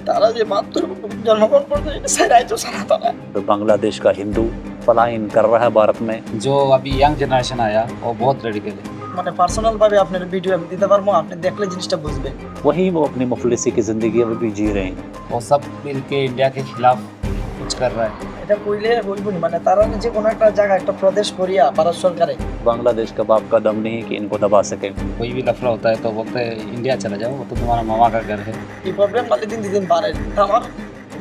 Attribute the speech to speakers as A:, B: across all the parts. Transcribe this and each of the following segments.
A: তারা যে মাত্র জন্মগ্রহণ করতে সেটাই তো সনাতন है।
B: तो बांग्लादेश का हिंदू पलायन कर रहा है भारत में।
C: जो अभी यंग जनरेशन आया वो बहुत रेडिकल है।
A: মানে পার্সোনাল ভাবে আপনার ভিডিও আমি দিতে পারবো, আপনি দেখলে জিনিসটা বুঝবেন।
B: वहीं वो अपनी मुफलिसी की जिंदगी अभी भी जी रहे हैं।
C: वो सब मिल के इंडिया के खिलाफ कुछ कर रहा है।
A: এটা কইলে হইবনি, মানে তারা যে কোনো একটা জায়গা একটা প্রদেশ করিয়া ভারত সরকারে
B: बांग्लादेश का बाप का दम नहीं कि इनको दबा सके।
C: कोई भी लफड़ा होता है तो बोलते हैं इंडिया चला जाओ, वो तो तुम्हारा मामा का घर है।
A: এই প্রবলেম মানে দিন দিন বাড়ে। আমার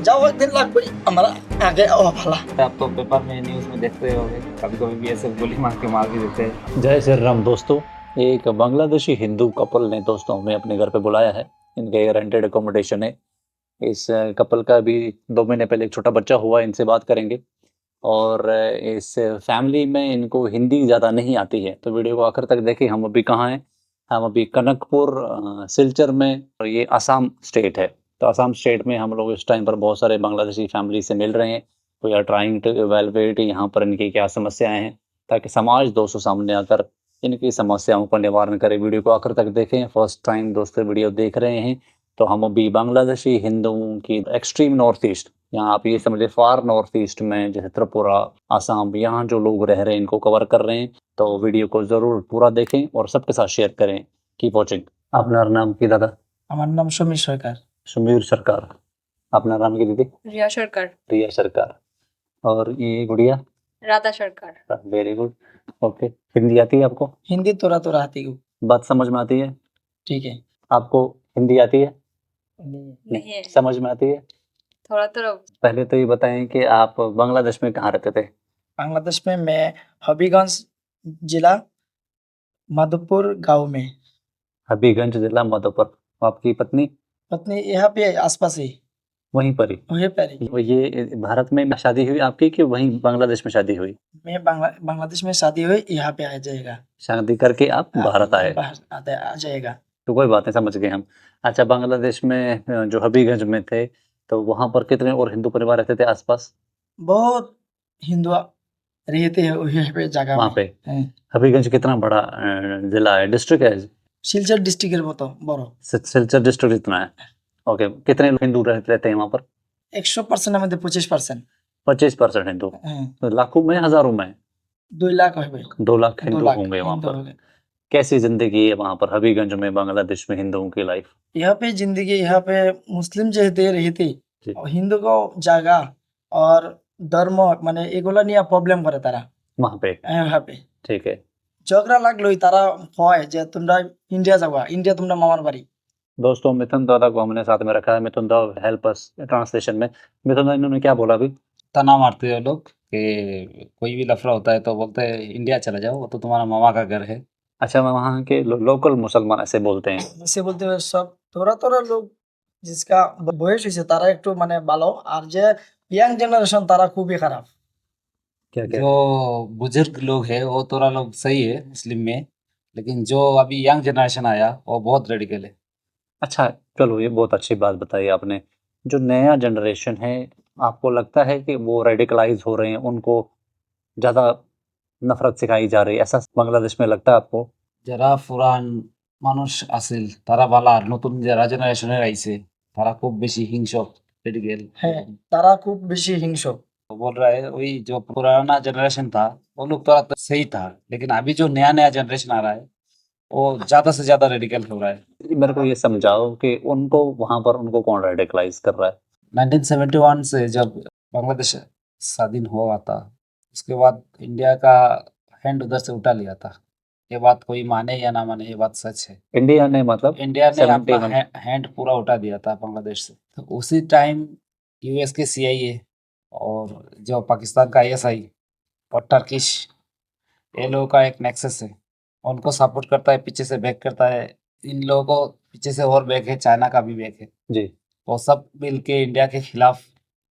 A: যাও একদিন লাগবে আমরা আগে ভালা।
C: आप तो पेपर में न्यूज़ में देखते होंगे, कभी कभी भी ऐसे गोली मार के देते हैं।
B: जय श्री राम दोस्तों, एक बांग्लादेशी हिंदू कपल ने दोस्तों हमें अपने घर पे बुलाया है। इनके रेंटेड अकोमोडेशन है। इस कपल का भी 2 महीने पहले एक छोटा बच्चा हुआ, इनसे बात करेंगे। और इस फैमिली में इनको हिंदी ज़्यादा नहीं आती है, तो वीडियो को आखिर तक देखें। हम अभी कहाँ हैं? हम अभी कनकपुर सिलचर में, और ये असम स्टेट है। तो असम स्टेट में हम लोग इस टाइम पर बहुत सारे बांग्लादेशी फैमिली से मिल रहे हैं। We are trying to evaluate यहाँ पर इनकी क्या समस्याएं हैं, ताकि समाज दोस्तों सामने आकर इनकी समस्याओं का निवारण करे। वीडियो को आखिर तक देखें। फर्स्ट टाइम दोस्तों वीडियो देख रहे हैं तो हम अभी बांग्लादेशी हिंदुओं की एक्सट्रीम नॉर्थ ईस्ट, यहाँ आप ये समझिए फार नॉर्थ ईस्ट में, जैसे त्रिपुरा, आसाम, यहाँ जो लोग रह रहे हैं इनको कवर कर रहे हैं। तो वीडियो को ज़रूर पूरा देखें और सबके साथ शेयर करें। Keep watching. अपना नाम की दादा?
A: আমার নাম সমীর সরকার।
B: सुमीर सरकार। अपना नाम की दीदी?
D: रिया सरकार।
B: रिया सरकार। और ये गुड़िया?
D: राधा सरकार।
B: Very good. ओके, हिंदी आती है आपको?
A: हिंदी थोड़ा थोड़ा आती है।
B: बात समझ में आती है?
A: ठीक है।
B: आपको हिंदी आती है?
D: नहीं है,
B: समझ में आती है?
D: थोड़ा थोड़ा।
B: पहले तो ये बताएं कि आप बांग्लादेश में कहाँ रहते थे?
A: बांग्लादेश में मैं हबीगंज जिला माधोपुर गांव में।
B: हबीगंज जिला माधोपुर। आपकी पत्नी?
A: पत्नी यहाँ पे आसपास ही,
B: वहीं पर ही?
A: वहीं पर ही।
B: ये भारत में शादी हुई आपकी कि वहीं बांग्लादेश में शादी हुई?
A: मैं बांग्लादेश में शादी हुई, यहाँ पे आ जाएगा।
B: शादी करके आप भारत आए?
A: आ जाएगा।
B: तो कोई बात नहीं, समझ गए हम। अच्छा, बांग्लादेश में जो हबीगंज में थे, तो वहाँ पर कितने और हिंदू परिवार रहते थे आसपास?
A: बहुत हिंदू रहते हैं वहीं पे जगह
B: वहाँ
A: में।
B: पे हबीगंज कितना बड़ा जिला है, डिस्ट्रिक्ट है?
A: सिलचर डिस्ट्रिक्ट मतो बड़ो।
B: सिलचर डिस्ट्रिक्ट इतना है। ओके, कितने हिंदू रहते हैं वहाँ पर?
A: 100% में 25%।
B: 25% हिंदू। तो लाखों में, हजारों में?
A: 2 लाख हो गए।
B: 2 लाख हिंदू होंगे वहाँ पर। कैसी जिंदगी है वहाँ पर हबीगंज में, बांग्लादेश में हिंदुओं की लाइफ?
A: यहाँ पे जिंदगी, यहाँ पे मुस्लिम जो रहते
B: जी।
A: हिंदू को जगह और धर्म माने एगोला निया प्रॉब्लम करे तारा
B: वहाँ पे?
A: यहाँ पे
B: ठीक है।
A: झगड़ा लागलो तारा হয় যে তোমরা इंडिया जाओगा, इंडिया तुमरा मामार बाड़ी।
B: दोस्तों, मिथुन दादा को हमने साथ में रखा है। मिथुन दा हेल्प अस ट्रांसलेशन में। मिथुन दा, इन्होंने क्या बोला अभी?
C: तना मारते हैं लोग कि कोई भी लफड़ा होता है तो बोलते हैं इंडिया चला जाओ, वो तो तुम्हारा मामा का घर है।
B: अच्छा, वहाँ के लोकल मुसलमान ऐसे बोलते हैं?
A: ऐसे बोलते हुए सब थोड़ा थोड़ा लोग जिसका বয়স হইছে তারা একটু মানে ভালো, আর যে ইয়াং জেনারেশন তারা খুবই খারাপ।
B: क्या क्या?
C: जो बुजुर्ग लोग है वो थोड़ा लोग सही है मुस्लिम में, लेकिन जो अभी यंग जनरेशन आया वो बहुत रेडिकल है।
B: अच्छा, चलो ये बहुत अच्छी बात बताई आपने। जो नया जनरेशन है, आपको लगता है कि वो रेडिकलाइज हो रहे हैं, उनको ज़्यादा नफरत सिखाई जा रही है, ऐसा बांग्लादेश में लगता है आपको?
C: যারা পুরান মানুষ আছিল তারা ভালো, আর নতুন যারা জেনারেশনের আইছে তারা খুব বেশি হিংস্র रेडिकल।
A: হ্যাঁ, তারা খুব বেশি হিংস্র।
C: वो बोल रहा है वही जो पुराना जनरेशन था वो लोग थोड़ा तो सही था, लेकिन अभी जो नया नया जनरेशन आ रहा है वो ज्यादा से ज्यादा रेडिकल हो रहा है।
B: मेरे को ये समझाओ कि उनको वहाँ पर उनको कौन रेडिकलाइज कर रहा है?
C: 1971 से जब बांग्लादेश स्वाधीन हुआ था उसके बाद इंडिया का हैंड उधर से उठा लिया था। ये बात कोई माने या ना माने, ये बात सच है।
B: इंडिया ने मतलब
C: इंडिया ने अपना
B: 71
C: हैंड पूरा उठा दिया था बांग्लादेश से। तो उसी टाइम यूएस के सीआईए और जो पाकिस्तान का आईएसआई और टर्किश, ये लोगों का एक नेक्सस है, उनको सपोर्ट करता है, पीछे से बैक करता है। इन लोगों को पीछे से और बैक है, चाइना का भी बैक है।
B: जी।
C: वो सब मिलके इंडिया के खिलाफ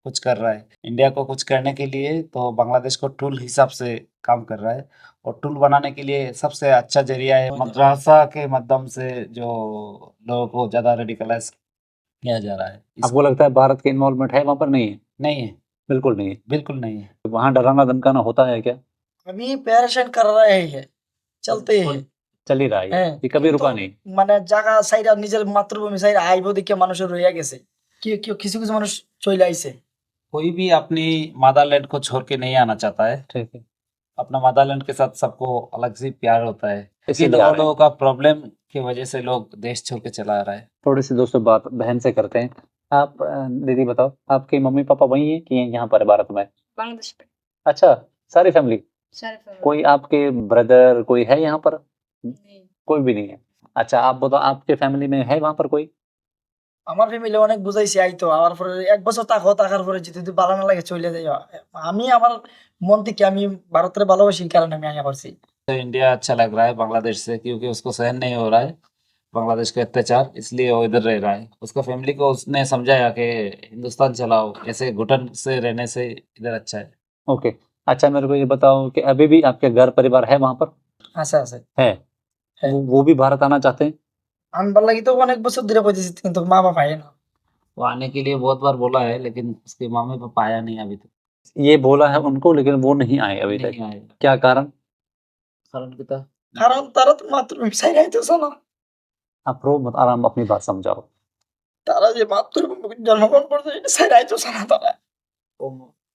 C: कुछ कर रहा है। इंडिया को कुछ करने के लिए तो बांग्लादेश को टूल हिसाब से काम कर रहा है, और टूल बनाने के लिए सबसे अच्छा जरिया है मद्रासा के माध्यम से जो लोगों को ज्यादा रेडिकलाइज किया जा रहा है।
B: आपको लगता है भारत की इन्वॉल्वमेंट है वहाँ पर? नहीं है,
C: नहीं है,
B: बिल्कुल नहीं है।
C: बिल्कुल नहीं है।
B: वहाँ डराना धमकाना होता है क्या?
A: अभी प्रिपरेशन कर रहे हैं, चलते हैं।
B: चल ही रहा है,
A: হ্যাঁ,
B: ये कभी
A: কিন্তু
B: रुका नहीं।
A: মানে জায়গা সাইডা নিজের মাতৃভূমি সাইডা আইবো দেখে মানুষের রইয়া গেছে, কিছু কিছু মানুষ চলে আইছে।
C: कोई भी अपनी मदरलैंड को छोड़ के नहीं आना चाहता है।
B: ठीक है,
C: अपना मदरलैंड के साथ सबको अलग से प्यार होता है, लेकिन
B: इसीलिए आ
C: और
B: रहे हैं।
C: लोगों का प्रॉब्लम की वजह से लोग देश छोड़ के चला आ रहा है।
B: थोड़ी सी दोस्तों बात बहन से करते हैं। आप दीदी बताओ, आपके मम्मी पापा वही हैं कि यहाँ पर है भारत में?
D: बांग्लादेश पे
B: अच्छा, सारी फैमिली?
D: सारे family।
B: कोई आपके ब्रदर कोई है यहाँ पर?
D: नहीं
B: कोई भी नहीं है। अच्छा, आप बताओ, आपके फैमिली में है वहाँ पर कोई?
A: আমার ফ্যামিলি অনেক বুঝাইছে আইতো, আবার পরে ১ বছর থাকার পরে যদি ভালো না লাগে চলে যাইও। আমি আমার মন থেকে আমি ভারতের ভালোবাসি কারণে আমি আইয়া পারছি।
C: तो इंडिया अच्छा लग रहा है बांग्लादेश से, क्योंकि उसको सहन नहीं हो रहा है बांग्लादेश का अत्याचार, इसलिए वो इधर रह रहा है। उसका फैमिली को उसने समझाया कि हिंदुस्तान चलाओ, ऐसे घुटन से रहने से इधर अच्छा है।
B: ओके। अच्छा, मेरे को ये बताओ कि अभी भी आपके घर परिवार है वहाँ पर?
A: আছে আছে।
B: है।
A: है।
B: वो भी भारत आना चाहते हैं?
A: আনবার লাগি তো অনেক বছর ধরে কইতেছি কিন্তু মা বাবা আয় না।
C: वो आने के लिए बहुत बार बोला है, लेकिन उसके मम्मी पापा आया नहीं अभी तक।
B: ये बोला है उनको, लेकिन वो नहीं आए अभी तक।
C: नहीं आए।
B: क्या कारण?
C: कारण कितना?
A: কারণ তারা তো মাতৃভূমি ছাইড়া আইতেছে না।
B: आप रो मत, आराम अपनी बात समझाओ।
A: তারা যে মাতৃভূমি জন্মগ্রহণ করছে এটা ছাইড়া আইতেছে না তারা।
C: वो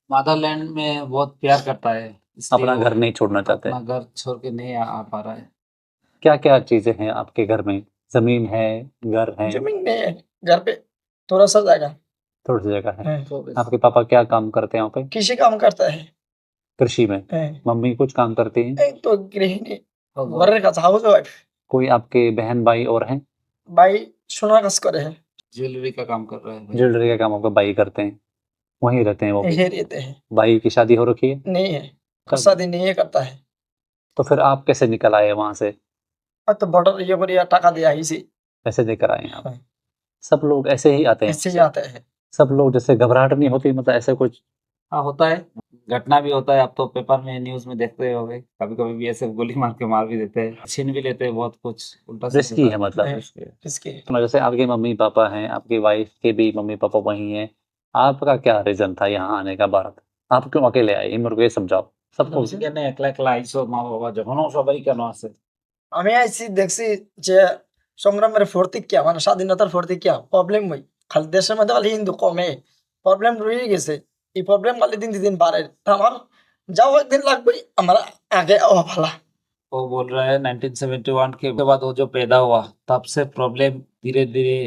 C: मदरलैंड में बहुत प्यार करता है, इसलिए
B: अपना
C: वो
B: घर नहीं छोड़ना चाहते।
C: अपना घर छोड़ के नहीं आ पा रहा है।
B: क्या क्या चीजें हैं आपके घर में? जमीन है, घर है?
A: जमीन नहीं है, घर पे थोड़ा सा जगह
B: थोड़ी सी जगह है।
A: है।
C: तो बस
B: आपके पापा क्या काम करते हैं वहाँ पे?
A: कृषि काम करता है।
B: कृषि में।
A: है।
B: मम्मी कुछ काम करती हैं?
A: एक तो गृहिणी
C: हो गया।
A: ঘরের কাজ হাউস ওয়াইফ।
B: कोई आपके बहन भाई और हैं?
A: ভাই সোনার কাজ করে है।
C: ज्वेलरी का काम कर रहा है भाई।
B: ज्वेलरी का काम आपका भाई करते हैं? वहीं रहते हैं वो भी?
A: यही रहते हैं।
B: भाई की शादी हो रखी है?
A: नहीं है,
B: कब?
A: शादी नहीं है करता है।
B: तो फिर आप कैसे निकल आए वहां से?
A: और तो बॉर्डर ये करिया टाका दिया ही सी
B: कैसे देकर आए आप?
A: हाँ।
B: सब लोग ऐसे ही आते हैं?
A: ऐसे ही आता है।
B: सब लोग जैसे घबराहट नहीं होती, मतलब ऐसे कुछ?
C: हाँ होता है, घटना भी होता है। आप तो पेपर में न्यूज में देखते होंगे, कभी कभी भी ऐसे गोली मार के मार भी देते हैं, छीन भी लेते हैं, बहुत कुछ उल्टा सीधा
B: रिस्की
C: होता
B: है मतलब?
A: है।
C: रिस्की है।
A: किसके
B: जैसे आपके मम्मी पापा हैं, आपकी वाइफ के भी मम्मी पापा वहीं हैं, आपका क्या रीजन था यहाँ आने का भारत? आप क्यों अकेले आए, ये मेरे को ये समझाओ। सबको
C: সেখানে একলা একলা আইসো, মা বাবা যখন সবাই কেন আছে?
A: আমি আইছি দেখছি যে সংগ্রামের প্রতীক্ষা মানে স্বাধীনতার প্রতীক্ষা প্রবলেম হই খালি দেশের মধ্যে খালি হিন্দু কমে প্রবলেম রয়ে গেছে এই প্রবলেম খালি দিন দিন বাড়ে তা আমার যাও একদিন লাগবে আমার আগে ভালা
C: वो बोल रहा है 1971 के बाद वो जो पैदा हुआ तब से प्रॉब्लम धीरे धीरे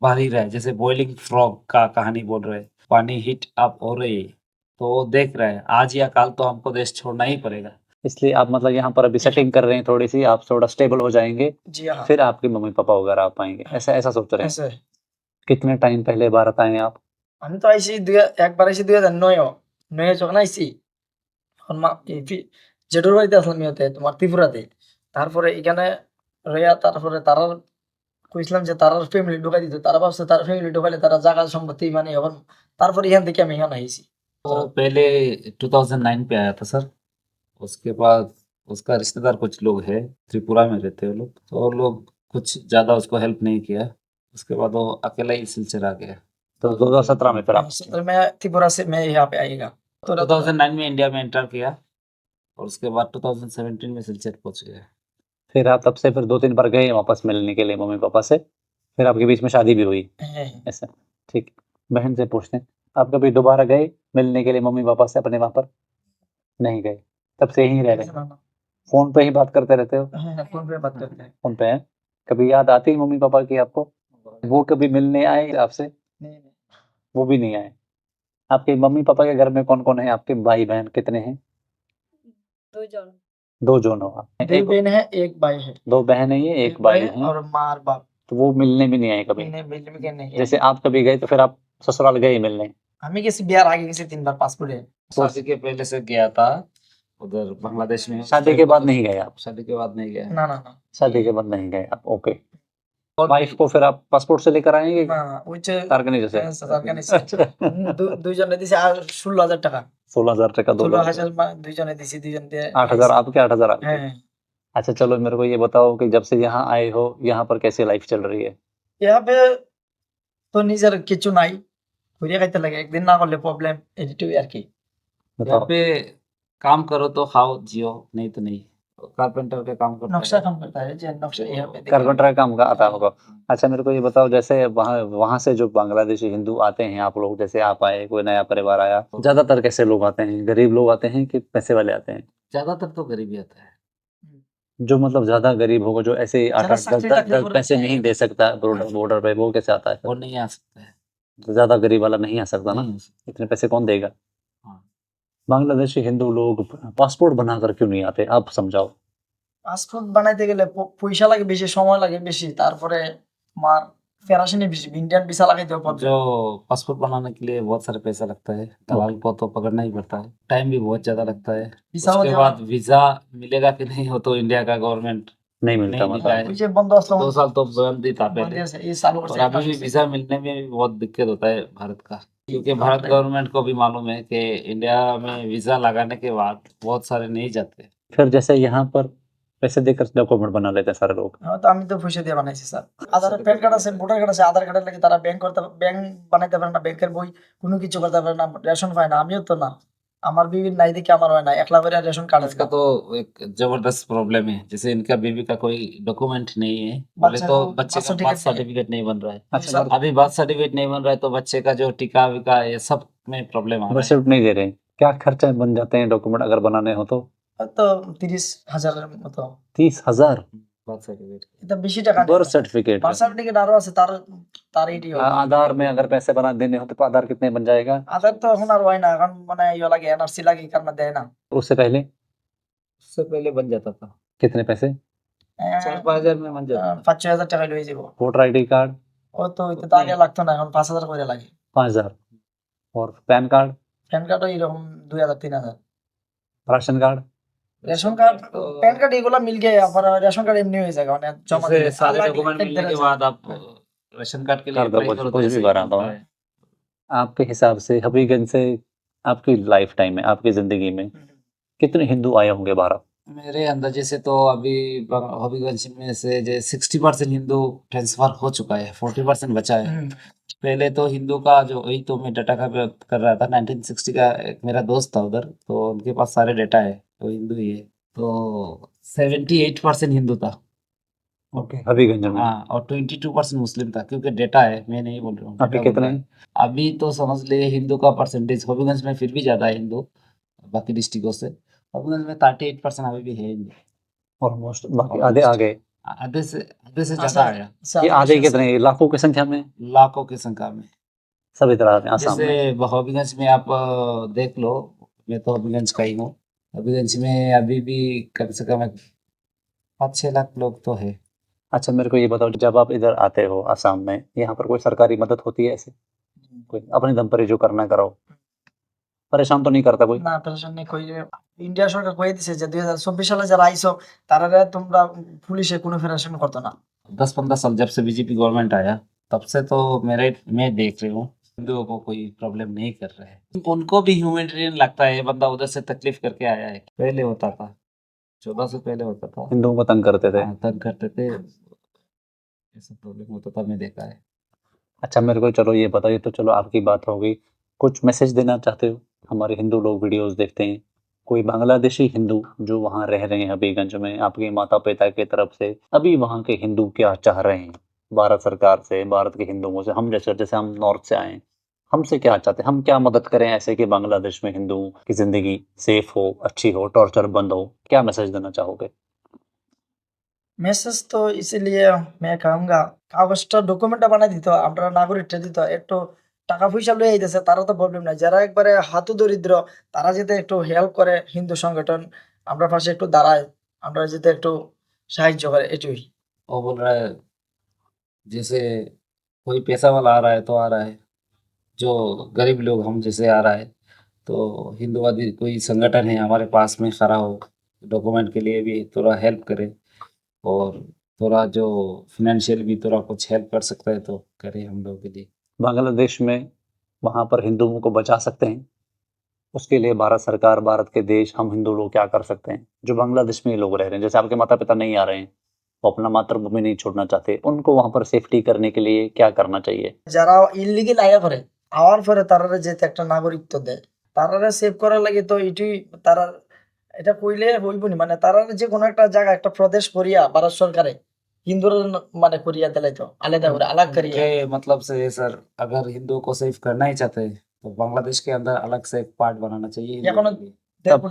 C: बढ़ ही रहा है। जैसे बॉइलिंग फ्रॉग का कहानी बोल रहे हैं, पानी हीट अप हो रही है, तो वो देख रहे हैं आज या कल तो हमको देश छोड़ना ही पड़ेगा।
B: इसलिए आप मतलब यहाँ पर अभी सेटिंग कर रहे हैं थोड़ी सी, आप थोड़ा स्टेबल हो जाएंगे,
A: जी हाँ
B: फिर आपके मम्मी पापा वगैरह आ पाएंगे, ऐसा ऐसा सोच रहे हैं?
A: ऐसे
B: कितने टाइम पहले भारत आए आप?
A: আমি তো আইছি একবার আইছি 2009 যখন আইছি তখন জেঠুর বাড়িতে আসলাম ইয়েতে তোমার ত্রিপুরাতে তারপরে এখানে রইয়া তারপরে তারার কইছিলাম যে তারার ফ্যামিলি ঢুকাই দিত তারা ভাবছে তার ফ্যামিলি ঢুকাইলে তারা জায়গা সম্পত্তি মানে এখন তারপরে এখান থেকে আমি এখানে আইছি
C: तो पहले 2009 पे आया था सर। उसके बाद उसका रिश्तेदार कुछ लोग है, त्रिपुरा में रहते हैं वो लोग, तो वो लोग कुछ ज्यादा उसको हेल्प नहीं किया। उसके बाद वो अकेला ही सिलसिला आ गया।
B: तो 2017 में फिर आप?
A: तो मैं त्रिपुरा से मैं यहाँ पे आएगा
C: 2009 में इंडिया में एंटर किया और उसके बाद 2017 में सिलचर पहुंच गया।
B: फिर आप तब से फिर 2-3 बार गए वापस मिलने के लिए मम्मी पापा से, फिर आपके बीच में शादी भी हुई, ऐसा? ठीक। बहन से पूछते हैं, आप कभी दोबारा गए मिलने के लिए मम्मी पापा से अपने वहां पर? नहीं गए, तब से यहीं रह रहे? फोन पे ही बात करते रहते हो?
A: फोन पे बात करते हैं
B: फोन पे है? कभी याद आती है मम्मी पापा की आपको? वो कभी मिलने आए आपसे?
A: नहीं
B: वो भी नहीं आए। आपके मम्मी पापा के घर में कौन कौन है, आपके भाई बहन कितने हैं?
D: 2 জন
B: 2 जन हो आप?
A: दो बहन है एक भाई है
B: 2 बहन है, ये एक भाई है,
A: और माँ और बाप
B: तो वो मिलने भी नहीं आए कभी?
A: मिलने के नहीं
B: जैसे आप कभी गए तो फिर आप ससुराल गए मिलने?
A: আমি গেছি বিয়ার আগে গেছি 3 বার পাসপোর্টে
C: शादी के पहले से गया था उधर बांग्लादेश में।
B: शादी के बाद नहीं गए आप?
C: शादी के बाद नहीं गया।
A: না না না
B: शादी के बाद नहीं गए आप, ओके। वाइफ को फिर आप पासपोर्ट से लेकर आएंगे
A: না ওই যে
B: तारकनी जैसे?
A: সরকার নিছে দুইজনে দিছে আর 16000 টাকা
B: 16,000 টাকা 2 लाख।
A: 16000 দুইজনে দিছি দুইজন দিয়ে
B: 8,000 आपके, 8,000 आपके।
A: হ্যাঁ
B: अच्छा चलो, मेरे को ये बताओ कि जब से यहाँ आए हो, यहाँ पर कैसी लाइफ चल रही है?
A: यहाँ पे তো নিজের কিছু নাই ঘুরে খাইতে লাগে একদিন না করলে প্রবলেম এটাই আর কি
C: यहाँ
B: बताओ।
C: पे काम करो तो खाओ जियो, नहीं तो नहीं। कारपेंटर का काम करता
A: नक्शा
C: है।
A: काम करता है जो नक्शा यहाँ पे देखा
B: कारपेंटर का काम का आता
A: हाँ,
B: होगा। अच्छा मेरे को ये बताओ, जैसे वहाँ वहाँ से जो बांग्लादेशी हिंदू आते हैं, आप लोग जैसे आप आए, कोई नया परिवार आया, ज्यादातर कैसे लोग आते हैं? गरीब लोग आते हैं कि पैसे वाले आते हैं?
C: ज्यादातर तो गरीबी आता है।
B: जो मतलब ज्यादा गरीब होगा, जो ऐसे आठ
A: ज्यादा
B: आठ दस
A: सख्ती
B: दस
A: तकलीफ
B: दस पैसे नहीं दे सकता बॉर्डर बॉर्डर पे, वो कैसे आता है
C: वो
B: फिर?
C: नहीं आ सकता है।
B: तो ज्यादा गरीब वाला नहीं आ सकता ना,
C: नहीं आ सकता।
B: इतने पैसे कौन देगा?
C: हाँ।
B: बांग्लादेशी हिंदू लोग पासपोर्ट बनाकर क्यों नहीं आते, आप समझाओ।
A: পাসপোর্ট বানাইতে গেলে পয়সা লাগে বেশি, সময় লাগে বেশি, তারপরে তোমার ফেরাসিনি বেশি, ইন্ডিয়ান ভিসা লাগাইতে হবে
C: जो पासपोर्ट बनाने के लिए बहुत सारे पैसा लगता है, दलाल को तो पकड़ना ही पड़ता है, टाइम भी बहुत ज्यादा लगता है।
A: ভিসা
C: उसके बाद वीजा मिलेगा कि नहीं, हो तो इंडिया का गवर्नमेंट
B: नहीं मिलता
C: नहीं
B: मतलब।
C: मिला है।
A: ওই যে বন্ধ আসলো
C: 2 साल तो बंद ही था
A: বন্ধ
C: पहले,
A: আছে, এই চালু
C: और
A: করছে
C: अभी भी वीजा मिलने में भी बहुत दिक्कत होता है भारत का, क्योंकि भारत गवर्नमेंट को भी मालूम है कि इंडिया में वीजा लगाने के बाद बहुत सारे नहीं जाते।
B: फिर जैसे यहाँ पर पैसे देकर डॉक्यूमेंट बना लेते हैं सारे लोग।
A: হ্যাঁ, তো আমি তো পয়সা দিয়ে বানাইছি স্যার। আধার প্যান কার্ড আছে, ভোটার কার্ড আছে, আধার কার্ডের লাগে তারা ব্যাংক বানাইতে পারে না, ব্যাংকের বই কোনো কিছু করতে পারে না, রেশন পায় না। আমিও তো না, আমার বিবির নাই দেখে আমার হয় না, একলা করে রেশন কার্ড
C: इसका तो एक जबरदस्त प्रॉब्लम है, जैसे इनका बीवी का कोई डॉक्यूमेंट नहीं है, बोले
A: बच्चा
C: तो
A: को
C: बच्चे
A: birth
C: का
A: certificate
C: बर्थ सर्टिफिकेट नहीं बन रहा है।
B: अच्छा
C: अभी बर्थ सर्टिफिकेट नहीं बन रहा है तो बच्चे का जो टीका विका ये सब में प्रॉब्लम आ रहा
B: बस
C: है।
B: सिर्फ नहीं दे रहे हैं, क्या खर्चा बन जाते हैं डॉक्यूमेंट अगर बनाने हो तो?
A: হয়তো 30,000-এর মতো।
B: 30,000
C: बर्थ सर्टिफिकेट
A: এটা বেশি টাকা নেই।
B: Birth certificate?
A: বার্থ সার্টিফিকেट আরো আছে, তার এটি হবে।
B: आधार में अगर पैसे बना देने हो तो आधार कितने बन जाएगा?
A: আধার তো এখন আর হয় না, এখন মানে ইয়ে লাগে, এনআরসি লাগে, এই কারণে দেয় না।
B: उससे पहले
C: उससे पहले बन जाता था,
B: कितने पैसे?
C: 4-5 हजार में बन जाता था।
A: 5-6 হাজার টাকা লয়ে যাব।
B: वोटर आईडी कार्ड
A: ও তো ওইটা তো আগে লাগতো না, এখন 5,000 করে লাগে।
B: 5,000 और पैन कार्ड,
A: প্যান কার্ডও এরকম 2,000-3,000।
B: Ration card?
A: Ration card, pan card এগুলো মিল গিয়ে আবার রেশন কার্ড এমনি হয়ে যায়, মানে জমা
C: जैसे
A: দিলে
C: सारे
A: আল্লাহ
C: डॉक्यूमेंट
A: एक
C: मिलने
A: तरह
C: के
A: से।
C: बाद आप राशन कार्ड के लिए
B: कर दो,
C: अप्लाई
B: कुछ
C: करो तो
B: कुछ
C: ऐसे
B: भी
C: ही
B: बना दो।
C: बनता है।
B: आपके हिसाब से हबीगंज से आपकी लाइफ टाइम में, आपकी जिंदगी में कितने हिंदू आए होंगे भारत?
C: मेरे अंदाजे से तो अभी हबीगंज में से जो 60% हिंदू ट्रांसफर हो चुका है, 40% बचा है।
A: হুম।
C: पहले तो हिंदू का जो, वही तो मैं डाटा का बात कर रहा था, 1960 का एक मेरा दोस्त था उधर, तो उनके पास सारे डाटा है, तो हिंदू ही है। तो 78% हिंदू था,
B: ओके, हबीगंज में।
C: हाँ, और 22% मुस्लिम था, क्योंकि डेटा है, मैं नहीं बोल रहा हूँ,
B: अभी
C: data बोल
B: कितने
C: रहा है। अभी तो समझ ले हिंदू का परसेंटेज हबीगंज में फिर भी ज्यादा है हिंदू बाकी डिस्ट्रिक्टों से। हबीगंज में 38% अभी भी है हिंदू,
B: ऑलमोस्ट, बाकी आधे आ गए।
C: आधे से
A: আচ্ছা,
C: ज्यादा आया,
A: আচ্ছা,
B: ये आधे कितने, लाखों की संख्या में?
C: लाखों की संख्या में।
B: सभी तरह में आसाम
C: जैसे
B: में।
C: हबीगंज में आप देख लो, मैं तो हबीगंज का ही हूँ, हबीगंज में अभी भी कम से कम 5-6 लाख लोग तो है।
B: अच्छा मेरे को ये बताओ, जब आप इधर आते हो आसाम में, यहाँ पर कोई सरकारी मदद होती है ऐसे? कोई अपने दम पर ही जो करना करो, परेशान तो नहीं करता कोई?
A: না পেনশন নেই কই। ইন্ডিয়া সরকার কয়ে দিছে যে 2024 সালে যারা আইছো তারা তোমরা পুলিশে কোনো ফেডারেশন করতো না।
C: 10-15 साल जब से बीजेपी गवर्नमेंट आया, तब से तो मैं देख रही हूँ हिंदुओं को कोई प्रॉब्लम नहीं कर रहे हैं। उनको भी ह्यूमैनिटेरियन लगता है, ये बंदा उधर से तकलीफ करके आया है। पहले होता था, 14 से पहले होता था,
B: हिंदुओं को तंग करते थे।
C: हाँ, तंग करते थे, ऐसा प्रॉब्लम होता था, मैं देखा है।
B: अच्छा मेरे को चलो ये बताइए, तो चलो आपकी बात हो गई, कुछ मैसेज देना चाहते हो? हमारे हिंदू लोग वीडियोस देखते हैं, कोई बांग्लादेशी हिंदू जो वहाँ रह रहे हैं हबीगंज में, आपके माता पिता की तरफ से अभी वहाँ के हिंदू क्या चाह रहे हैं भारत सरकार से, भारत के हिंदुओं से? हम जैसे जैसे हम नॉर्थ से आए हैं, हमसे क्या चाहते हैं, हम क्या मदद करें ऐसे कि बांग्लादेश में हिंदुओं की जिंदगी सेफ हो, अच्छी हो, टॉर्चर बंद हो? क्या मैसेज देना चाहोगे?
A: মেসেজ তো ইসিলিয়ে मैं कहूँगा কাগজটা ডকুমেন্টটা বানাই দিত, আমরা নাগরিকটা দিত, একটু টাকা পয়সা লয়ে আইতেছে তারা তো প্রবলেম নাই, যারা একবারে হাতু দরিদ্র তারা যাতে একটু হেল্প করে, হিন্দু সংগঠন আমরা পাশে একটু দাঁড়ায়, আমরা যাতে একটু সাহায্য করে, এটুই।
C: वो बोल रहा है जैसे कोई पैसा वाला आ रहा है तो आ रहा है, जो गरीब लोग हम जैसे आ रहा है, तो हिंदुवादी कोई संगठन है हमारे पास में खड़ा हो, डॉक्यूमेंट के लिए भी थोड़ा हेल्प करे, और थोड़ा जो फिनेंशियल भी थोड़ा कुछ हेल्प कर सकता है तो करे हम लोग के लिए।
B: बांग्लादेश में वहाँ पर हिंदुओं को बचा सकते हैं, उसके लिए भारत सरकार, भारत के देश, हम हिंदू लोग क्या कर सकते हैं? जो बांग्लादेश में ये लोग रह रहे हैं, जैसे आपके माता पिता नहीं आ रहे हैं, वो अपना मातृभूमि नहीं छोड़ना चाहते, उनको वहाँ पर सेफ्टी करने के लिए क्या करना चाहिए?
A: যারা ইললিগেল আয়া করে আওয়ার পরে তারারে যেতে একটা নাগরিকত্ব দেয়, তারারে সেভ করার লাগে তো এটুই, তারা এটা কইলে হইব নি, মানে তারা যে কোনো একটা জায়গা একটা প্রদেশ করিয়া ভারত সরকারে হিন্দুর মানে করিয়া দিলাই তো আলাদা করে আলাগ করিয়া।
C: उनके मतलब से सर अगर हिंदुओं को सेफ करना ही चाहते हैं तो बांग्लादेश के अंदर अलग से एक पार्ट बनाना चाहिए हिंदुओं
A: এখনো
C: के लिए।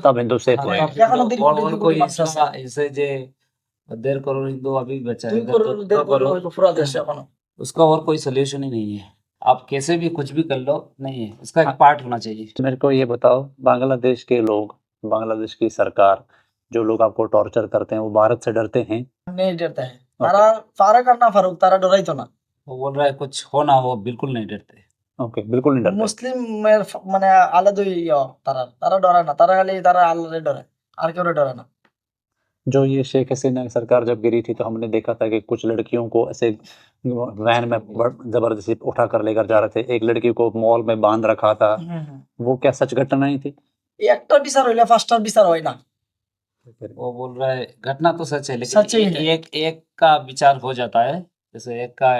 B: तब हिंदू सेफ
C: हाँ,
B: होएंगे।
C: तब
A: এখনো
C: हिंदू और कोई इसका ऐसे जे 1.5 करोड़ हिंदू अभी बचा है
A: 2
C: अगर
A: কरोड़
C: तो
A: 1.5
C: करो
A: কरोड़ হইব পুরা দেশে এখনো।
C: उसका और कोई सोल्यूशन ही नहीं है। आप कैसे भी कुछ भी कर लो नहीं है, उसका एक पार्ट होना चाहिए।
B: मेरे को ये बताओ, बांग्लादेश के लोग, बांग्लादेश की सरकार, जो लोग आपको टॉर्चर करते हैं वो भारत से डरते हैं?
A: नहीं डरता है, তারা পারে আর না ফারুক তারা ডরাইতো না।
C: वो बोल रहा है कुछ हो ना हो बिल्कुल नहीं डरते।
B: ओके, बिल्कुल नहीं डरते।
A: মুসলিমের মানে আলাদাই তারা তারা ডরে না, তারা খালি তারা আল্লাহরে ডরে, আর কেউ ডরে না।
B: जो ये शेख हसीना की सरकार जब गिरी थी तो हमने देखा था कि कुछ लड़कियों को ऐसे वैन में जबरदस्ती उठा कर लेकर जा रहे थे, एक लड़की को मॉल में बांध रखा था। वो क्या सच घटनाएं थी?
A: এই একটা বিচার হইলে পাঁচটার বিচার হয় না।
C: वो बोल रहा है घटना तो सच है लेकिन
A: सच ही है।
C: एक का विचार हो जाता है, जैसे एक का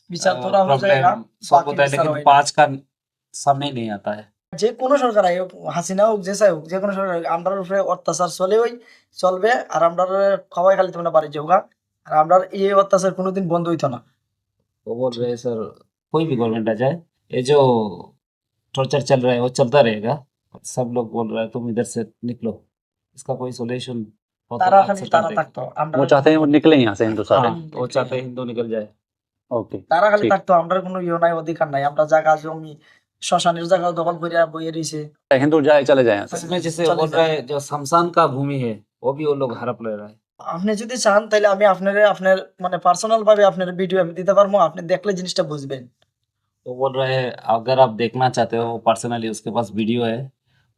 A: বিচার তোরা হয়ে যায়গা,
C: प्रॉब्लम सॉल्व
A: বাকি
C: होता है
A: বিচার
C: लेकिन
A: হয় না।
C: 5 का सामने नहीं आता है।
A: যে কোনো সরকার আই হোক, হাসিনা হোক, যে চাই হোক, যে কোনো সরকার আমরার উপরে অত্যাচার চলেই চলবে, আর আমরার খাওয়াই খালি তোমরা বাড়ি যাওগা, আর আমরার এই অত্যাচার কোনোদিন বন্ধ হইতো না।
C: वो बोल रहे हैं सर कोई भी गवर्नमेंट आ जाए ये जो टॉर्चर चल रहा है वो चलता रहेगा। सब लोग बोल रहे हैं तुम इधर से निकलो, इसका कोई सोल्यूशन हो तो
A: তারা
C: आप
A: খালি
C: सरकार
A: তারা
C: देखे।
A: থাকতো, আমরা
B: वो चाहते हैं वो निकले यहाँ से हिंदू सारे।
C: हाँ, वो चाहते हैं हिंदू निकल जाए।
B: ओके,
A: তারা খালি
B: ঠিক।
A: থাকতো, আমরা কোনো ইয়ে নাই, অধিকার নাই, আমরা জায়গা জমি শ্মশানের জায়গা দখল করিয়া বইয়ে রইছে।
B: हिंदू जाए चले जाए यहाँ से।
C: इसमें जैसे
A: चले
C: बोल
A: जाए।
C: रहे हैं जो शमशान का भूमि है वो भी वो लोग हड़प ले रहा है।
A: আপনি যদি চান তাহলে আমি আপনারে আপনার মানে পার্সোনাল ভাবে আপনার ভিডিও আমি দিতে পারবো, আপনি দেখলে জিনিসটা বুঝবেন।
C: वो बोल रहे हैं अगर आप देखना चाहते हो पर्सनली उसके पास वीडियो है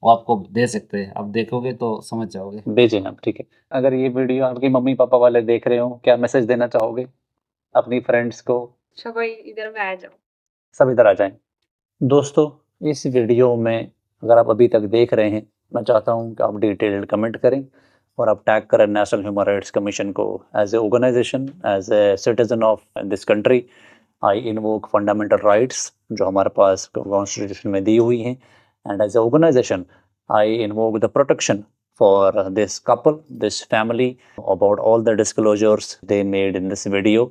C: वो आपको दे सकते हैं, आप देखोगे तो समझ जाओगे।
B: भेजें आप, ठीक है। अगर ये वीडियो आपके मम्मी पापा वाले देख रहे हो, क्या मैसेज देना चाहोगे अपनी फ्रेंड्स को?
D: সবাই इधर में आ जाओ।
B: सब इधर आ जाएं। दोस्तों, इस वीडियो में अगर आप अभी तक देख रहे हैं, मैं चाहता हूं कि आप डिटेल्ड कमेंट करें और आप टैग करें नेशनल ह्यूमन राइट्स कमीशन को। As a organisation, as a citizen of this country, I invoke fundamental rights जो हमारे पास कॉन्स्टिट्यूशन में दी हुई हैं, and as a organisation I invoke the protection for this couple, this family, about all the disclosures they made in this video.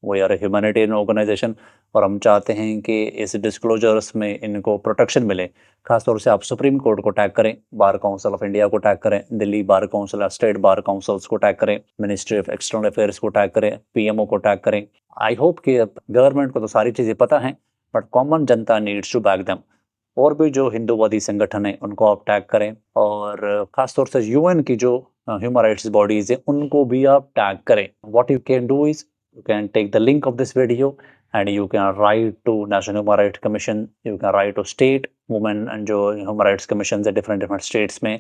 B: We are a humanitarian organization और हम चाहते हैं कि इस डिस्क्लोजर्स में इनको प्रोटेक्शन मिले। खासतौर से आप सुप्रीम कोर्ट को टैग करें, बार काउंसिल ऑफ इंडिया को टैग करें, Delhi bar council, state bar councils को टैग करें, मिनिस्ट्री ऑफ एक्सटर्नल अफेयर्स को टैग करें, पीएमओ को टैग करें। आई होप कि गवर्नमेंट को तो सारी चीज़ें पता हैं, but common Janata needs to back them. और भी जो हिंदूवादी संगठन हैं उनको आप टैग करें, और खासतौर से यूएन की जो ह्यूमन राइट्स बॉडीज हैं उनको भी आप टैग करें। What you can do is you can take the link of this video and you can write to National Human Rights Commission, you can write to state women and जो human rights commissions है different states में,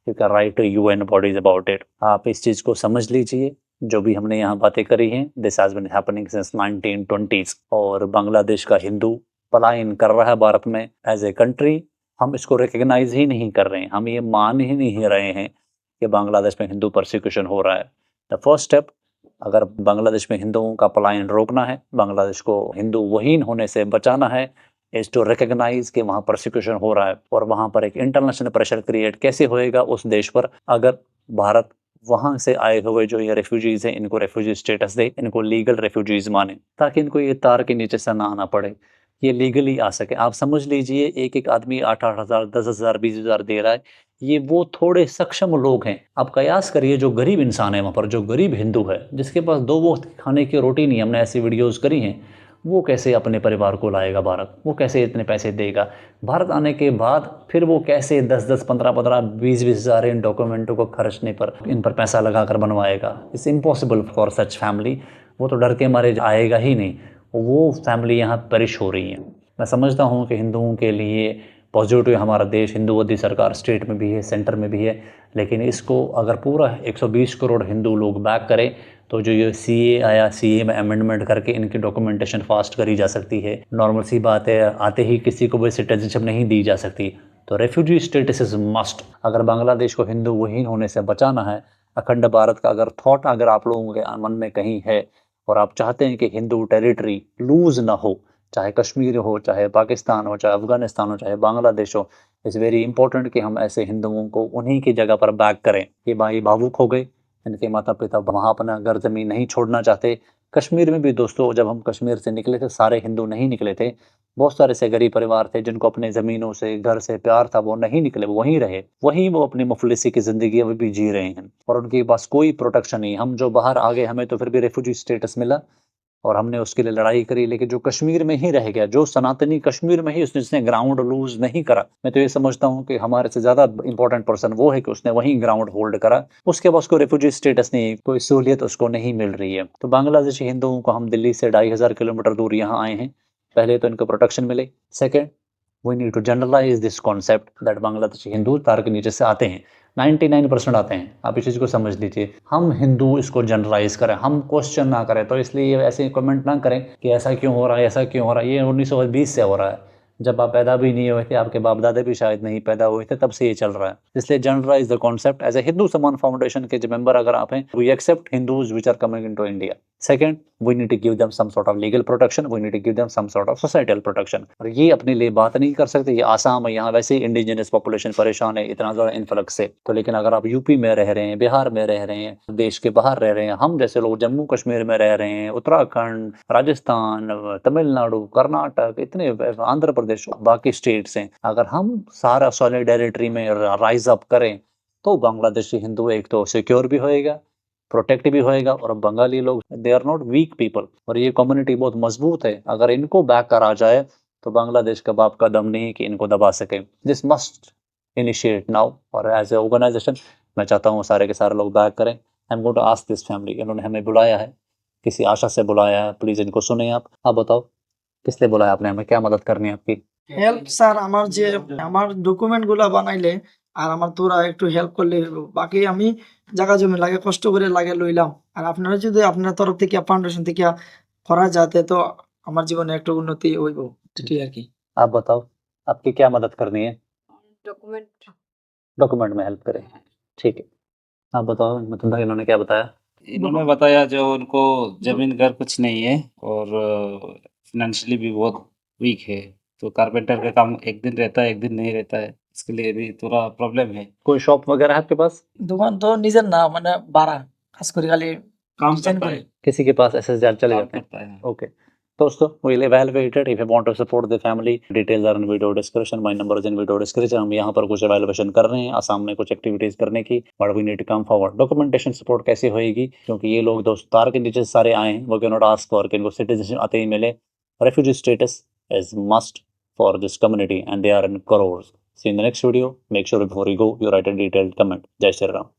B: you can write to UN bodies about it। आप इस चीज़ को समझ लीजिए, जो भी हमने यहाँ बातें करी हैं, this has been happening since 1920s, और बांग्लादेश का हिंदू पलायन कर रहा है भारत में एज ए कंट्री। हम इसको रिकग्नाइज ही नहीं कर रहे हैं, हम ये मान ही नहीं रहे हैं कि बांग्लादेश में हिंदू परसिक्यूशन हो रहा है। द फर्स्ट स्टेप, अगर बांग्लादेश में हिंदुओं का पलायन रोकना है, बांग्लादेश को हिंदू वहीन होने से बचाना है, इज टू रिकग्नाइज कि वहाँ परसिक्यूशन हो रहा है। और वहाँ पर एक इंटरनेशनल प्रेशर क्रिएट कैसे होएगा उस देश पर, अगर भारत वहाँ से आए हुए जो ये रेफ्यूजीज हैं इनको रेफ्यूजी स्टेटस दे, इनको लीगल रेफ्यूजीज माने, ताकि इनको ये तार के नीचे से ना आना पड़े, ये लीगली आ सके। आप समझ लीजिए एक एक आदमी 8-8 हज़ार, 10 हज़ार, 20 हज़ार दे रहा है, ये वो थोड़े सक्षम लोग हैं। आप कयास करिए जो गरीब इंसान है वहाँ पर, जो गरीब हिंदू है जिसके पास 2 वक्त खाने की रोटी नहीं, हमने ऐसी वीडियोस करी हैं, वो कैसे अपने परिवार को लाएगा भारत, वो कैसे इतने पैसे देगा भारत आने के बाद, फिर वो कैसे 10-10, 15-15, 20-20 हज़ार इन डॉक्यूमेंटों को खर्चने पर, इन पर पैसा लगा कर बनवाएगा। It's impossible for such family. वो तो डर के मारे आएगा ही नहीं, वो फैमिली यहाँ पेरिश हो रही है। मैं समझता हूँ कि हिंदुओं के लिए पॉजिटिव हमारा देश, हिंदूवादी सरकार स्टेट में भी है, सेंटर में भी है, लेकिन इसको अगर पूरा 120 करोड़ हिंदू लोग बैक करें तो जो ये सीए आया, सीए में अमेंडमेंट करके इनकी डॉक्यूमेंटेशन फास्ट करी जा सकती है। नॉर्मल सी बात है, आते ही किसी को भी सिटीजनशिप नहीं दी जा सकती, तो रेफ्यूजी स्टेटस इज मस्ट। अगर बांग्लादेश को हिंदू वहीन होने से बचाना है, अखंड भारत का अगर थॉट अगर आप लोगों के मन में कहीं है और आप चाहते हैं कि हिंदू टेरिटरी लूज ना हो, चाहे कश्मीर हो, चाहे पाकिस्तान हो, चाहे अफगानिस्तान हो, चाहे बांग्लादेश हो, इट्स वेरी इंपॉर्टेंट कि हम ऐसे हिंदुओं को उन्हीं की जगह पर बैक करें। ये भाई भावुक हो गए, इनके माता पिता वहाँ अपना घर जमीन नहीं छोड़ना चाहते। कश्मीर में भी दोस्तों जब हम कश्मीर से निकले थे, सारे हिंदू नहीं निकले थे, बहुत सारे ऐसे गरीब परिवार थे जिनको अपने ज़मीनों से, घर से प्यार था, वो नहीं निकले, वो वहीं रहे। वहीं वो अपनी मुफ़लिसी की ज़िंदगी अभी भी जी रहे हैं और उनके पास कोई प्रोटेक्शन नहीं। हम जो बाहर आ गए, हमें तो फिर भी रेफ्यूजी स्टेटस मिला और हमने उसके लिए लड़ाई करी, लेकिन जो कश्मीर में ही रह गया, जो सनातनी कश्मीर में ही उसने जिसने ग्राउंड लूज़ नहीं करा, मैं तो ये समझता हूँ कि हमारे से ज़्यादा इम्पोर्टेंट पर्सन वो है कि उसने वहीं ग्राउंड होल्ड करा। उसके पास कोई रेफ्यूजी स्टेटस नहीं है, कोई सहूलियत उसको नहीं मिल रही है। तो बांग्लादेशी हिंदुओं को हम दिल्ली से 2500 किलोमीटर दूर यहाँ आए हैं, पहले तो इनको प्रोटेक्शन मिले। Second, we need to generalise this concept that Bangladeshi Hindu तार के नीचे से आते हैं, 99% आते हैं। आप इस चीज़ को समझ लीजिए, हम हिंदू इसको जनरलाइज करें, हम क्वेश्चन ना करें। तो इसलिए ऐसे कमेंट ना करें कि ऐसा क्यों हो रहा है, ऐसा क्यों हो रहा है। ये 1920 से हो रहा है, जब आप पैदा भी नहीं हुए थे, आपके बाप दादे भी शायद नहीं पैदा हुए थे, तब से ये चल रहा है। इसलिए generalise the concept. As a Hindu Saman foundation के जो मेंबर अगर आप हैं, we accept Hindus which are coming into India. Second, we need to give them some sort of legal protection, we need to give them some sort of societal protection. और ये अपने लिए बात नहीं कर सकते, ये आसाम है, यहाँ वैसे ही इंडिजिनस पॉपुलेशन परेशान है इतना ज़्यादा इन्फ्लक्स से। तो लेकिन अगर आप यूपी में रह रहे हैं, बिहार में रह रहे हैं, देश के बाहर रह रहे हैं, हम जैसे लोग जम्मू कश्मीर में रह रहे हैं, उत्तराखंड, राजस्थान, तमिलनाडु, कर्नाटक, इतने आंध्र प्रदेश, बाकी स्टेट्स हैं, अगर हम सारा सॉलिडेरिटी में राइज अप करें तो बांग्लादेशी हिंदू एक तो सिक्योर भी होएगा, प्रोटेक्ट भी होएगा। और बंगाली लोग they are not weak people, और ये कम्युनिटी बहुत मजबूत है। अगर इनको बैक करा जाए तो बांग्लादेश का बाप का दम नहीं कि इनको दबा सके। दिस मस्ट इनिशिएट नाउ, और एज ए ऑर्गेनाइजेशन मैं चाहता हूँ सारे के सारे लोग बैक करें। I am going to ask this family, इन्होंने हमें बुलाया है, किसी आशा से बुलाया है, प्लीज इनको सुने। आप बताओ किस लिए बुलाया आपने हमें, क्या मदद करनी है आपकी?
A: হেল্প স্যার, আমার যে আমার ডকুমেন্ট গুলা বানাইলে আর আমার তোরা একটু হেল্প করলে হইবো। বাকি আমি জায়গা জমি লাগে কষ্ট করে লাগে লইলাম, আর আপনারা যদি আপনার তরফ থেকে ফাউন্ডেশন থেকে করা যাতে তো আমার জীবনে একটু উন্নতি হইব, এটাই আর কি।
B: आप बताओ आपकी क्या मदद करनी है?
D: डॉक्यूमेंट
B: डॉक्यूमेंट में हेल्प करें, ठीक है। आप बताओ मतलब इन्होंने क्या बताया?
C: इन्होंने बताया जो उनको जमीन घर कुछ नहीं है और फाइनेंशियली भी बहुत वीक है, तो कारपेंटर का काम एक दिन रहता है, एक दिन नहीं रहता है, इसके लिए भी थोड़ा प्रॉब्लम है।
B: कोई शॉप वगैरह है आपके पास?
A: দোকান তো নিজের না, মানে ভাড়া কাজ করি খালি
C: काम
A: ডিজাইন
C: करता
A: করে।
C: है,
B: किसी के पास एसएसआर चले
C: काम
B: जाते हैं?
C: करता है।
B: ओके दोस्तों, we'll evaluate it if you want to support the family. Details are in video description. My number is in video description. हम यहाँ पर कुछ evaluation कर रहे हैं, आसाम में कुछ एक्टिविटीज करने की, but we need to come forward. Documentation support कैसे होएगी, क्योंकि ये लोग दोस्त तार के नीचे से सारे आए हैं, वो कैन नॉट आस्क फॉर कि इनको सिटीजनशिप आते ही मिले। Refugee status is must for this community and they are in crores. See you in the next video. Make sure before you go you write a detailed comment. जय श्री राम।